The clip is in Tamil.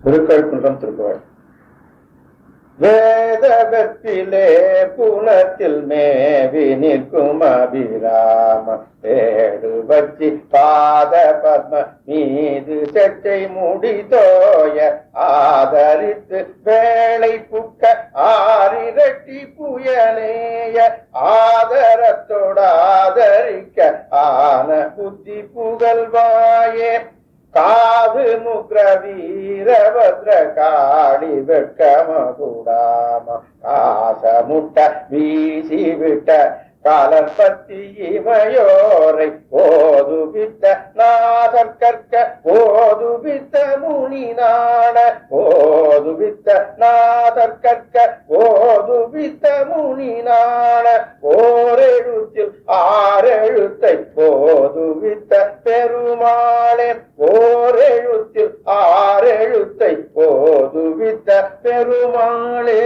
திருக்கழுக்குன்றம் திருக்குறள். வேத வெப்பிலே புனத்தில் மேவி நிற்கும் அபிராம ஏடு வச்சி பாத பத்ம மீது செட்டை முடிதோய ஆதரித்து வேளை புக்க ஆரிரட்டி புயலேய ஆதரத்தோட ஆதரிக்க ஆன புத்தி புகழ்வாயே காது முக்ர வீரபத்ர காளி வெட்கம கூடாம காச முட்ட வீசி விட்ட காலப்பத்தி இமையோரை போதுவித்த நாதர் கற்க போதுவித்த முனி நாட போதுவித்த நாதர் கற்க போதுவித்த முனி நாட ஓரெழுத்தில் ஆறெழுத்தை போதுவித்த பெருமாளே ஓரெழுத்தில் ஆறெழுத்தை போதுவித்த பெருமாளே.